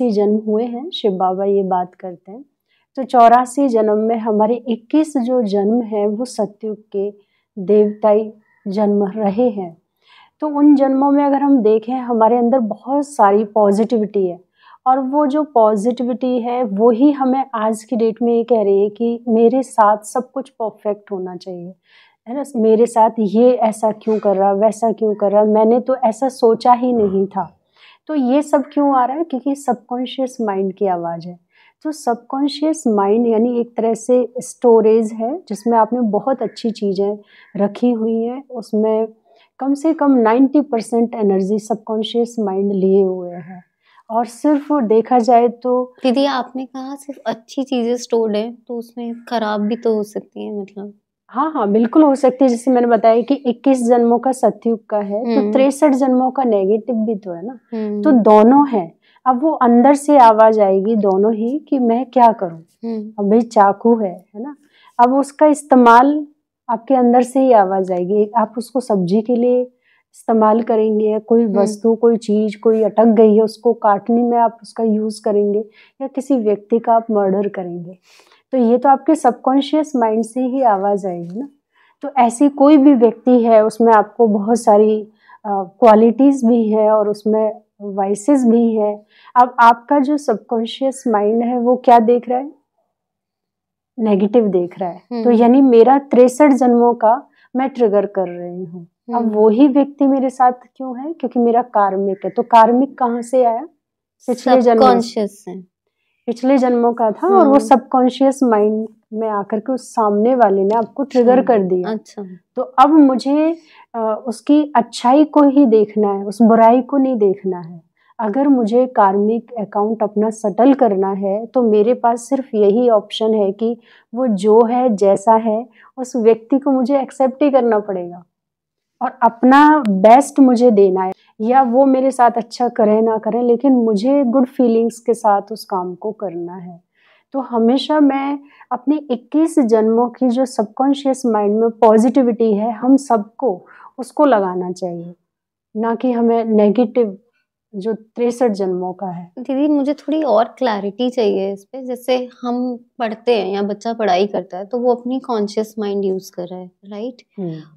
84 जन्म हुए हैं, शिव बाबा ये बात करते हैं। तो 84 जन्म में हमारे 21 जो जन्म हैं वो सतयुग के देवताई जन्म रहे हैं। तो उन जन्मों में अगर हम देखें हमारे अंदर बहुत सारी पॉजिटिविटी है, और वो जो पॉजिटिविटी है वो ही हमें आज की डेट में ये कह रही है कि मेरे साथ सब कुछ परफेक्ट होना चाहिए, है ना। मेरे साथ ये ऐसा क्यों कर रहा, वैसा क्यों कर रहा, मैंने तो ऐसा सोचा ही नहीं था। तो ये सब क्यों आ रहा है, क्योंकि सबकॉन्शियस माइंड की आवाज़ है। तो सबकॉन्शियस माइंड यानी एक तरह से स्टोरेज है जिसमें आपने बहुत अच्छी चीज़ें रखी हुई हैं। उसमें कम से कम 90% एनर्जी सबकॉन्शियस माइंड लिए हुए है। और सिर्फ देखा जाए तो दीदी आपने कहा सिर्फ अच्छी चीजें स्टोर्ड है, तो उसमें खराब भी तो हो सकती है, मतलब। हाँ हाँ बिल्कुल हो सकती है। जैसे मैंने बताया कि 21 जन्मों का सतयुग का है, तो 63 जन्मों का नेगेटिव भी तो है ना। तो दोनों है। अब वो अंदर से आवाज आएगी दोनों ही कि मैं क्या करूं। अब भाई चाकू है ना। अब उसका इस्तेमाल आपके अंदर से ही आवाज आएगी। आप उसको सब्जी के लिए इस्तेमाल करेंगे, कोई वस्तु, कोई चीज, कोई अटक गई है उसको काटने में आप उसका यूज करेंगे, या किसी व्यक्ति का आप मर्डर करेंगे। तो ये तो आपके सबकॉन्शियस माइंड से ही आवाज आएगी ना। तो ऐसी कोई भी व्यक्ति है उसमें आपको बहुत सारी क्वालिटीज भी है और उसमें वाइसेस भी है। अब आपका जो सबकॉन्शियस माइंड है वो क्या देख रहा है, नेगेटिव देख रहा है। तो यानी मेरा 63 जन्मों का मैं ट्रिगर कर रही हूँ। अब वो ही व्यक्ति मेरे साथ क्यों है, क्योंकि मेरा कार्मिक है। तो कार्मिक कहाँ से आया, पिछले जन्मों से, पिछले जन्मों का था। और वो सबकॉन्शियस माइंड में आकर के उस सामने वाले ने आपको ट्रिगर कर दिया। अच्छा। तो अब मुझे उसकी अच्छाई को ही देखना है, उस बुराई को नहीं देखना है। अगर मुझे कार्मिक अकाउंट अपना सेटल करना है तो मेरे पास सिर्फ यही ऑप्शन है कि वो जो है जैसा है उस व्यक्ति को मुझे एक्सेप्ट ही करना पड़ेगा और अपना बेस्ट मुझे देना है। या वो मेरे साथ अच्छा करे ना करे, लेकिन मुझे गुड फीलिंग्स के साथ उस काम को करना है। तो हमेशा मैं अपने 21 जन्मों की जो सबकॉन्शियस माइंड में पॉजिटिविटी है हम सबको उसको लगाना चाहिए, ना कि हमें नेगेटिव जो 63 जन्मों का है। दीदी मुझे थोड़ी और क्लैरिटी चाहिए इस पे। जैसे हम पढ़ते हैं या बच्चा पढ़ाई करता है तो वो अपनी कॉन्शियस माइंड यूज कर रहा है, राइट।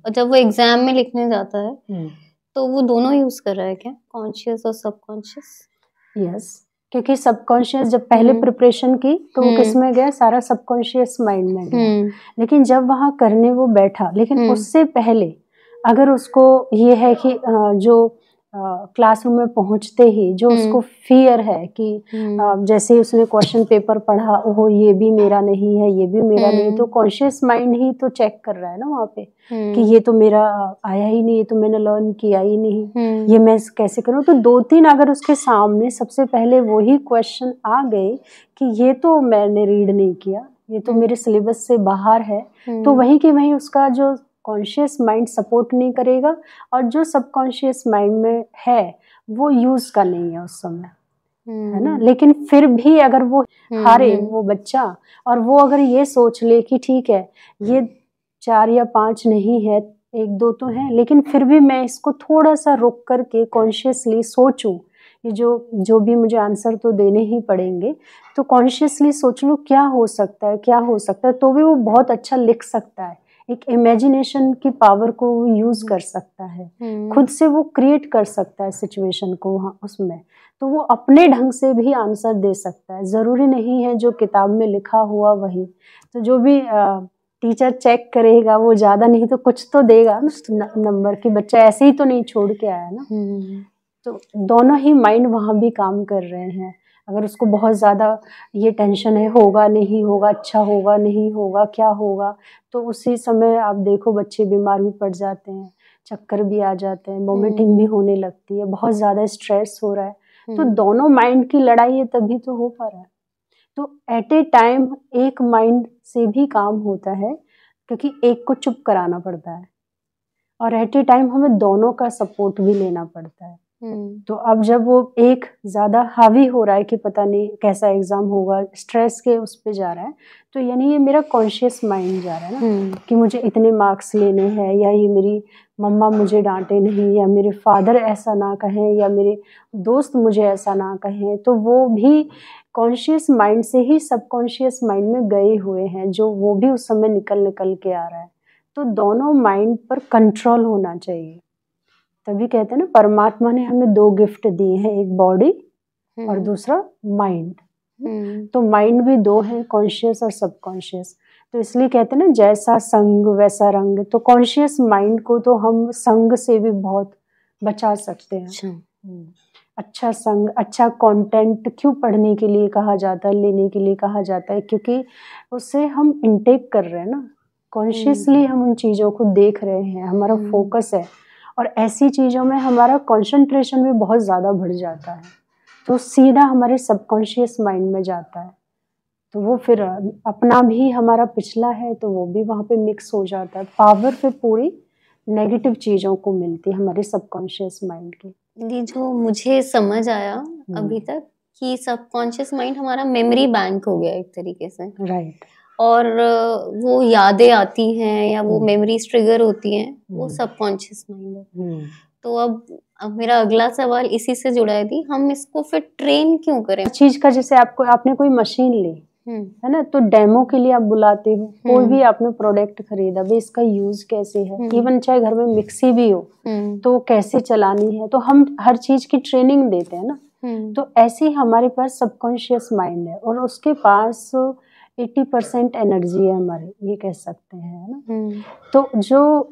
और जब वो एग्जाम में लिखने जाता है तो वो दोनों यूज कर रहा है क्या, कॉन्शियस और सबकॉन्शियस? यस, क्योंकि सबकॉन्शियस जब पहले प्रिपरेशन की तो वो किस में गया, सारा सबकॉन्शियस माइंड में गया। लेकिन जब वहाँ करने वो बैठा, लेकिन उससे पहले अगर उसको ये है कि जो क्लासरूम में पहुंचते ही जो उसको फियर है कि जैसे उसने क्वेश्चन पेपर पढ़ा, ओहो ये भी मेरा नहीं है, ये भी मेरा नहीं, तो कॉन्शियस माइंड ही तो चेक कर रहा है ना वहाँ पे कि ये तो मेरा आया ही नहीं, ये तो मैंने लर्न किया ही नहीं, ये मैं कैसे करूँ। तो 2-3 अगर उसके सामने सबसे पहले वही क्वेश्चन आ गए कि ये तो मैंने रीड नहीं किया, ये तो मेरे सिलेबस से बाहर है, तो वहीं कि वहीं उसका जो कॉन्शियस माइंड सपोर्ट नहीं करेगा और जो सबकॉन्शियस माइंड में है वो यूज का नहीं है उस समय, है ना। लेकिन फिर भी अगर वो हारे वो बच्चा, और वो अगर ये सोच ले कि ठीक है ये 4 या 5 नहीं है, 1-2 तो है, लेकिन फिर भी मैं इसको थोड़ा सा रुक करके कॉन्शियसली सोचूं, ये जो भी मुझे आंसर तो देने ही पड़ेंगे, तो कॉन्शियसली सोच लूं क्या हो सकता है, क्या हो सकता है, तो भी वो बहुत अच्छा लिख सकता है। एक इमेजिनेशन की पावर को वो यूज कर सकता है, खुद से वो क्रिएट कर सकता है सिचुएशन को वहाँ उसमें, तो वो अपने ढंग से भी आंसर दे सकता है। ज़रूरी नहीं है जो किताब में लिखा हुआ वही। तो जो भी टीचर चेक करेगा वो ज़्यादा नहीं तो कुछ तो देगा नंबर की, बच्चा ऐसे ही तो नहीं छोड़ के आया ना। तो दोनों ही माइंड वहाँ भी काम कर रहे हैं। अगर उसको बहुत ज़्यादा ये टेंशन है, होगा नहीं होगा, अच्छा होगा नहीं होगा, क्या होगा, तो उसी समय आप देखो बच्चे बीमार भी पड़ जाते हैं, चक्कर भी आ जाते हैं, वोमिटिंग भी होने लगती है, बहुत ज़्यादा स्ट्रेस हो रहा है। तो दोनों माइंड की लड़ाई है तभी तो हो पा रहा है। तो एट ए टाइम एक माइंड से भी काम होता है, क्योंकि एक को चुप कराना पड़ता है, और एट ए टाइम हमें दोनों का सपोर्ट भी लेना पड़ता है। तो अब जब वो एक ज़्यादा हावी हो रहा है कि पता नहीं कैसा एग्ज़ाम होगा, स्ट्रेस के उस पे जा रहा है, तो यानी ये मेरा कॉन्शियस माइंड जा रहा है ना कि मुझे इतने मार्क्स लेने हैं, या ये मेरी मम्मा मुझे डांटे नहीं, या मेरे फादर ऐसा ना कहें, या मेरे दोस्त मुझे ऐसा ना कहें। तो वो भी कॉन्शियस माइंड से ही सबकॉन्शियस माइंड में गए हुए हैं, जो वो भी उस समय निकल निकल के आ रहा है। तो दोनों माइंड पर कंट्रोल होना चाहिए। तभी कहते हैं ना, परमात्मा ने हमें 2 गिफ्ट दिए हैं, एक बॉडी और दूसरा माइंड। तो माइंड भी 2 हैं, कॉन्शियस और सबकॉन्शियस। तो इसलिए कहते हैं ना, जैसा संग वैसा रंग। तो कॉन्शियस माइंड को तो हम संग से भी बहुत बचा सकते हैं। अच्छा संग, अच्छा कंटेंट क्यों पढ़ने के लिए कहा जाता है, लेने के लिए कहा जाता है, क्योंकि उससे हम इनटेक कर रहे हैं ना, कॉन्शियसली हम उन चीज़ों को देख रहे हैं, हमारा फोकस है। और ऐसी चीज़ों में हमारा कंसंट्रेशन भी बहुत ज़्यादा बढ़ जाता है, तो सीधा हमारे सबकॉन्शियस माइंड में जाता है। तो वो फिर अपना भी हमारा पिछला है, तो वो भी वहाँ पे मिक्स हो जाता है। पावर फिर पूरी नेगेटिव चीज़ों को मिलती है हमारे सबकॉन्शियस माइंड की। ये जो मुझे समझ आया अभी तक कि सबकॉन्शियस माइंड हमारा मेमोरी बैंक हो गया एक तरीके से, राइट। और वो यादें आती हैं या वो मेमोरीज ट्रिगर होती हैं, वो सबकॉन्शियस माइंड है। तो अब मेरा अगला सवाल इसी से जुड़ा है, हम इसको फिर ट्रेन क्यों करें? चीज का, जैसे आपने कोई मशीन ली है ना, तो डेमो के लिए आप बुलाते हो। कोई भी आपने प्रोडक्ट खरीदा, भाई इसका यूज कैसे है, इवन चाहे घर में मिक्सी भी हो तो कैसे चलानी है, तो हम हर चीज की ट्रेनिंग देते हैं ना। तो ऐसे ही हमारे पास सबकॉन्शियस माइंड है, और उसके पास 80% एनर्जी है हमारी, ये कह सकते हैं ना। तो जो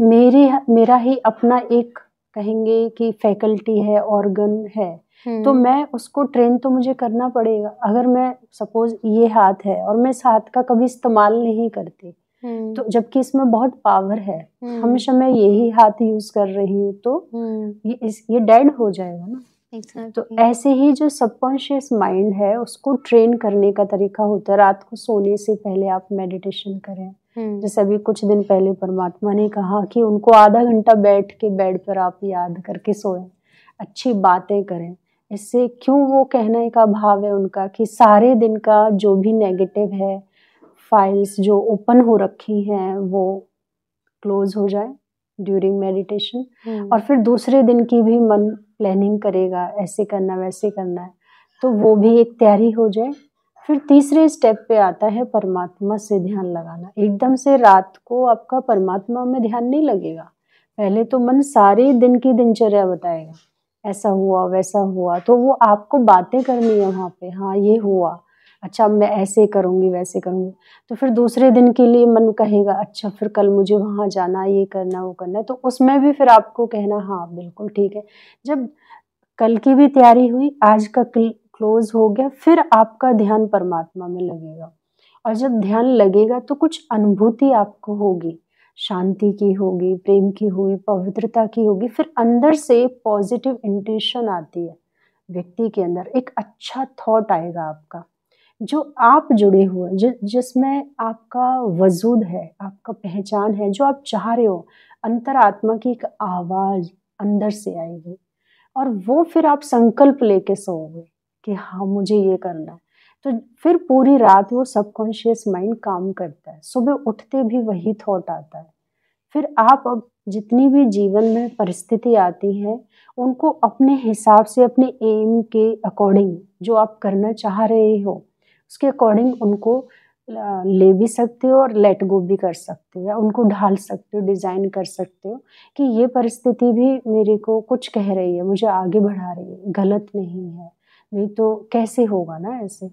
मेरा ही अपना एक कहेंगे कि फैकल्टी है, ऑर्गन है, तो मैं उसको ट्रेन तो मुझे करना पड़ेगा। अगर मैं सपोज ये हाथ है और मैं इस हाथ का कभी इस्तेमाल नहीं करती, तो जबकि इसमें बहुत पावर है, हमेशा मैं यही हाथ यूज कर रही हूँ, तो ये डेड हो जाएगा ना। तो ऐसे ही जो सबकॉन्शियस माइंड है, उसको ट्रेन करने का तरीका होता है, रात को सोने से पहले आप मेडिटेशन करें। जैसे अभी कुछ दिन पहले परमात्मा ने कहा कि उनको आधा घंटा बैठ के बेड पर आप याद करके सोएं, अच्छी बातें करें। इससे क्यों, वो कहने का भाव है उनका कि सारे दिन का जो भी नेगेटिव है, फाइल्स जो ओपन हो रखी हैं, वो क्लोज हो जाए ड्यूरिंग मेडिटेशन। और फिर दूसरे दिन की भी मन प्लानिंग करेगा, ऐसे करना वैसे करना है, तो वो भी एक तैयारी हो जाए। फिर तीसरे स्टेप पे आता है परमात्मा से ध्यान लगाना। एकदम से रात को आपका परमात्मा में ध्यान नहीं लगेगा, पहले तो मन सारे दिन की दिनचर्या बताएगा, ऐसा हुआ वैसा हुआ, तो वो आपको बातें करनी है वहाँ पे, हाँ ये हुआ, अच्छा मैं ऐसे करूँगी वैसे करूँगी। तो फिर दूसरे दिन के लिए मन कहेगा, अच्छा फिर कल मुझे वहाँ जाना, ये करना वो करना है, तो उसमें भी फिर आपको कहना हाँ बिल्कुल ठीक है। जब कल की भी तैयारी हुई, आज का क्लोज हो गया, फिर आपका ध्यान परमात्मा में लगेगा। और जब ध्यान लगेगा तो कुछ अनुभूति आपको होगी, शांति की होगी, प्रेम की होगी, पवित्रता की होगी। फिर अंदर से पॉजिटिव इंटेंशन आती है व्यक्ति के अंदर, एक अच्छा थॉट आएगा आपका, जो आप जुड़े हुए, जिसमें आपका वजूद है, आपका पहचान है, जो आप चाह रहे हो, अंतरात्मा की एक आवाज अंदर से आएगी, और वो फिर आप संकल्प लेके सोओगे कि हाँ मुझे ये करना है। तो फिर पूरी रात वो सबकॉन्शियस माइंड काम करता है, सुबह उठते भी वही थॉट आता है। फिर आप अब जितनी भी जीवन में परिस्थिति आती है, उनको अपने हिसाब से, अपने एम के अकॉर्डिंग, जो आप करना चाह रहे हो उसके अकॉर्डिंग उनको ले भी सकते हो और लेट गो भी कर सकते हो, या उनको ढाल सकते हो, डिज़ाइन कर सकते हो कि ये परिस्थिति भी मेरे को कुछ कह रही है, मुझे आगे बढ़ा रही है, गलत नहीं है, नहीं तो कैसे होगा ना ऐसे।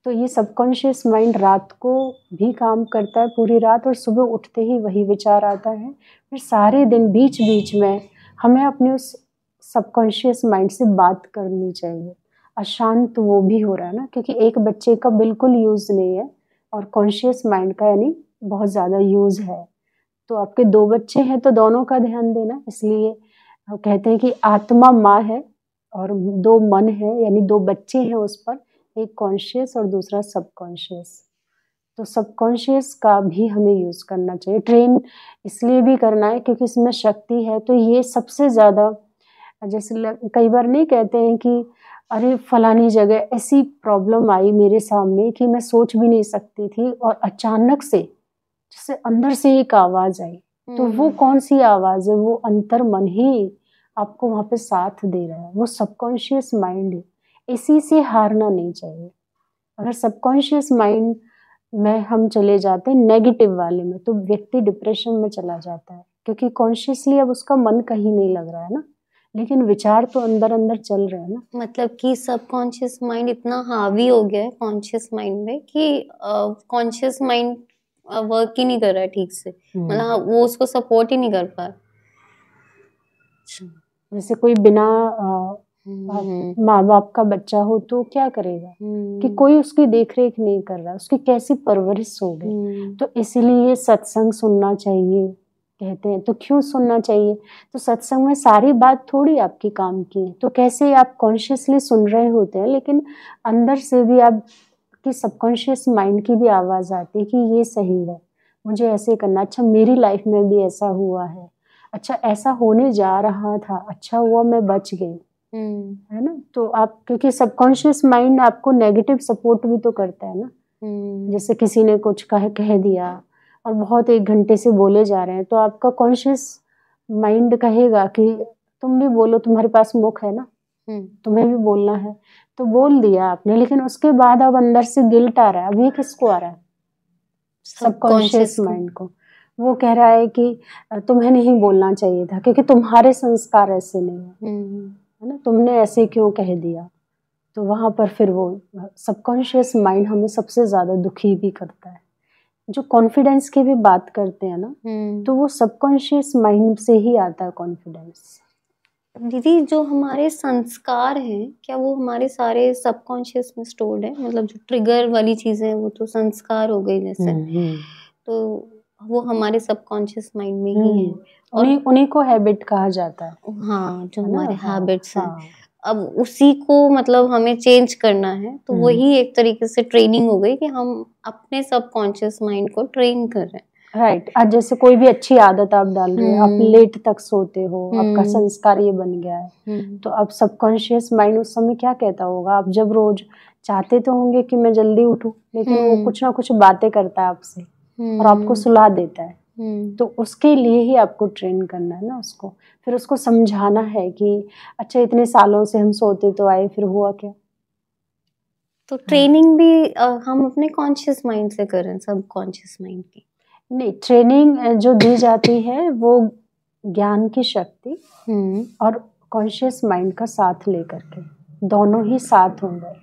तो ये सबकॉन्शियस माइंड रात को भी काम करता है पूरी रात, और सुबह उठते ही वही विचार आता है। फिर सारे दिन बीच बीच में हमें अपने उस सबकॉन्शियस माइंड से बात करनी चाहिए। अशांत वो भी हो रहा है ना, क्योंकि एक बच्चे का बिल्कुल यूज़ नहीं है और कॉन्शियस माइंड का यानी बहुत ज़्यादा यूज़ है। तो आपके 2 बच्चे हैं तो दोनों का ध्यान देना। इसलिए कहते हैं कि आत्मा माँ है और 2 मन है, यानी 2 बच्चे हैं उस पर, एक कॉन्शियस और दूसरा सबकॉन्शियस। तो सबकॉन्शियस का भी हमें यूज़ करना चाहिए। ट्रेन इसलिए भी करना है क्योंकि इसमें शक्ति है। तो ये सबसे ज़्यादा जैसे कई बार नहीं कहते हैं कि अरे फलानी जगह ऐसी प्रॉब्लम आई मेरे सामने कि मैं सोच भी नहीं सकती थी, और अचानक से जैसे अंदर से एक आवाज आई। तो वो कौन सी आवाज है? वो अंतर मन ही आपको वहां पे साथ दे रहा है, वो सबकॉन्शियस माइंड है। इसी से हारना नहीं चाहिए। अगर सबकॉन्शियस माइंड में हम चले जाते हैं नेगेटिव वाले में, तो व्यक्ति डिप्रेशन में चला जाता है, क्योंकि कॉन्शियसली अब उसका मन कहीं नहीं लग रहा है ना, लेकिन विचार तो अंदर अंदर चल रहे हैं ना। मतलब कि सबकॉन्शियस माइंड इतना हावी हो गया है कॉन्शियस माइंड में कि कॉन्शियस माइंड वर्क ही नहीं कर रहा है ठीक से, मतलब वो उसको सपोर्ट ही नहीं कर पा रहा। जैसे कोई बिना माँ बाप का बच्चा हो तो क्या करेगा, कि कोई उसकी देख रेख नहीं कर रहा, उसकी कैसी परवरिश हो गई। तो इसीलिए सत्संग सुनना चाहिए कहते हैं। तो क्यों सुनना चाहिए? तो सत्संग में सारी बात थोड़ी आपकी काम की है, तो कैसे आप कॉन्शियसली सुन रहे होते हैं, लेकिन अंदर से भी आपकी सबकॉन्शियस माइंड की भी आवाज आती है कि ये सही है, मुझे ऐसे करना, अच्छा मेरी लाइफ में भी ऐसा हुआ है, अच्छा ऐसा होने जा रहा था, अच्छा हुआ मैं बच गई, है ना। तो आप, क्योंकि सबकॉन्शियस माइंड आपको नेगेटिव सपोर्ट भी तो करता है ना। जैसे किसी ने कुछ कह दिया और बहुत 1 घंटे से बोले जा रहे हैं, तो आपका कॉन्शियस माइंड कहेगा कि तुम भी बोलो, तुम्हारे पास मुख है ना, तुम्हें भी बोलना है। तो बोल दिया आपने, लेकिन उसके बाद अब अंदर से गिल्ट आ रहा है। अब ये किसको आ रहा है? सबकॉन्शियस माइंड को। वो कह रहा है कि तुम्हें नहीं बोलना चाहिए था, क्योंकि तुम्हारे संस्कार ऐसे नहीं है ना, तुमने ऐसे क्यों कह दिया। तो वहां पर फिर वो सबकॉन्शियस माइंड हमें सबसे ज्यादा दुखी भी करता है। जो कॉन्फिडेंस की भी बात करते हैं ना, तो वो सबकॉन्शियस माइंड से ही आता है कॉन्फिडेंस। दीदी, जो हमारे संस्कार हैं, क्या वो हमारे सारे सबकॉन्शियस में स्टोर्ड है? मतलब जो ट्रिगर वाली चीजें हैं वो तो संस्कार हो गई जैसे, तो वो हमारे सबकॉन्शियस माइंड में ही है, और उन्हीं को हैबिट कहा जाता है। हाँ, जो हमारे हैबिट्स हैं, अब उसी को मतलब हमें चेंज करना है। तो वही एक तरीके से ट्रेनिंग हो गई कि हम अपने सबकॉन्शियस माइंड को ट्रेन कर रहे हैं। राइट। आज जैसे कोई भी अच्छी आदत आप डाल रहे हो, आप लेट तक सोते हो, आपका संस्कार ये बन गया है, तो अब सबकॉन्शियस माइंड उस समय क्या कहता होगा? आप जब रोज चाहते तो होंगे कि मैं जल्दी उठूं, लेकिन वो कुछ ना कुछ बातें करता है आपसे और आपको सुला देता है। तो उसके लिए ही आपको ट्रेन करना है ना उसको, फिर उसको समझाना है कि अच्छा इतने सालों से हम सोते तो आए, फिर हुआ क्या। तो ट्रेनिंग भी हम अपने कॉन्शियस माइंड से करें, सबकॉन्शियस माइंड की नहीं, ट्रेनिंग जो दी जाती है वो ज्ञान की शक्ति और कॉन्शियस माइंड का साथ लेकर के, दोनों ही साथ होंगे,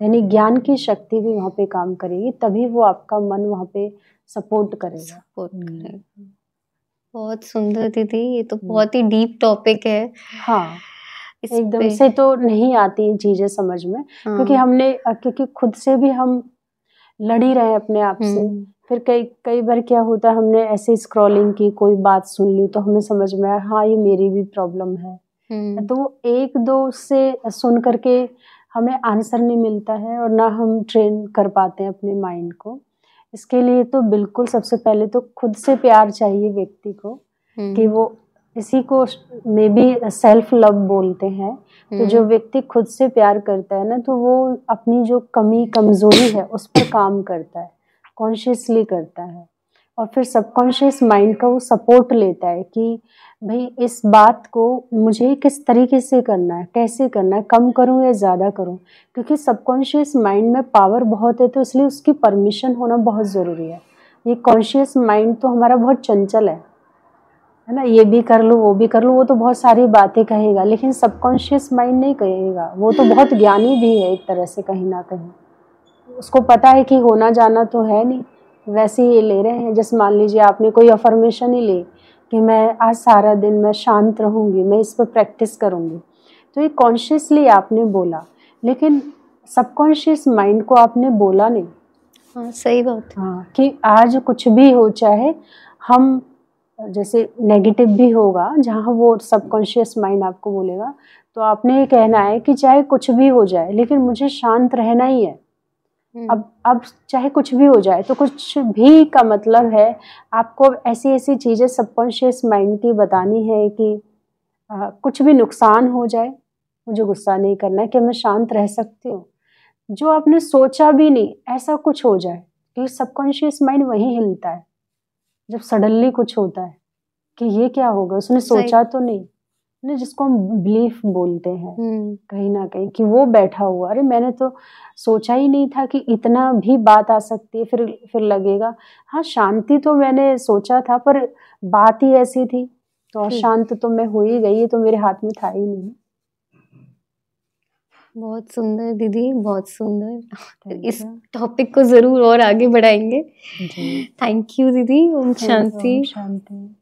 यानी ज्ञान की शक्ति भी वहाँ पे काम करेगी, तभी वो आपका मन वहाँ पे सपोर्ट करेगा। बहुत सुंदर दीदी, ये तो बहुत ही डीप टॉपिक है। हाँ, एकदम से तो नहीं आती चीजें समझ में, क्योंकि खुद से भी हम लड़ ही रहे हैं अपने आप से। फिर कई बार क्या होता है, हमने ऐसे स्क्रॉलिंग की, कोई बात सुन ली तो हमें समझ में आया हाँ ये मेरी भी प्रॉब्लम है, तो वो 1-2 से सुन करके हमें आंसर नहीं मिलता है, और ना हम ट्रेन कर पाते हैं अपने माइंड को। इसके लिए तो बिल्कुल सबसे पहले तो खुद से प्यार चाहिए व्यक्ति को, कि वो, इसी को मे बी सेल्फ लव बोलते हैं। तो जो व्यक्ति खुद से प्यार करता है ना, तो वो अपनी जो कमी कमजोरी है उस पर काम करता है, कॉन्शियसली करता है, और फिर सबकॉन्शियस माइंड का वो सपोर्ट लेता है कि भाई इस बात को मुझे किस तरीके से करना है, कैसे करना है, कम करूं या ज़्यादा करूं, क्योंकि सबकॉन्शियस माइंड में पावर बहुत है, तो इसलिए उसकी परमिशन होना बहुत ज़रूरी है। ये कॉन्शियस माइंड तो हमारा बहुत चंचल है ना, ये भी कर लूँ वो भी कर लूँ, वो तो बहुत सारी बातें कहेगा, लेकिन सबकॉन्शियस माइंड नहीं कहेगा। वो तो बहुत ज्ञानी भी है एक तरह से, कहीं ना कहीं उसको पता है कि होना जाना तो है नहीं, वैसे ही ये ले रहे हैं। जैसे मान लीजिए आपने कोई अफर्मेशन ही ली कि मैं आज सारा दिन मैं शांत रहूंगी, मैं इस पर प्रैक्टिस करूंगी, तो ये कॉन्शियसली आपने बोला, लेकिन सबकॉन्शियस माइंड को आपने बोला नहीं। हाँ, सही बात। हाँ, कि आज कुछ भी हो, चाहे हम, जैसे नेगेटिव भी होगा जहाँ वो सबकॉन्शियस माइंड आपको बोलेगा, तो आपने ये कहना है कि चाहे कुछ भी हो जाए लेकिन मुझे शांत रहना ही है। अब चाहे कुछ भी हो जाए, तो कुछ भी का मतलब है आपको ऐसी ऐसी चीजें सबकॉन्शियस माइंड की बतानी है कि कुछ भी नुकसान हो जाए मुझे गुस्सा नहीं करना है, कि मैं शांत रह सकती हूँ। जो आपने सोचा भी नहीं ऐसा कुछ हो जाए, क्योंकि सबकॉन्शियस माइंड वही हिलता है जब सडनली कुछ होता है कि ये क्या होगा, उसने सोचा तो नहीं ना, जिसको हम बिलीफ बोलते हैं कहीं ना कहीं, कि वो बैठा हुआ, अरे मैंने तो सोचा ही नहीं था कि इतना भी बात आ सकती है। फिर लगेगा हाँ शांति तो मैंने सोचा था, पर बात ही ऐसी थी, तो अशांत तो मैं हो ही गई, ये तो मेरे हाथ में था ही नहीं। बहुत सुंदर दीदी, बहुत सुंदर। इस टॉपिक को जरूर और आगे बढ़ाएंगे। थैंक यू दीदी। ओम शांति। शांति।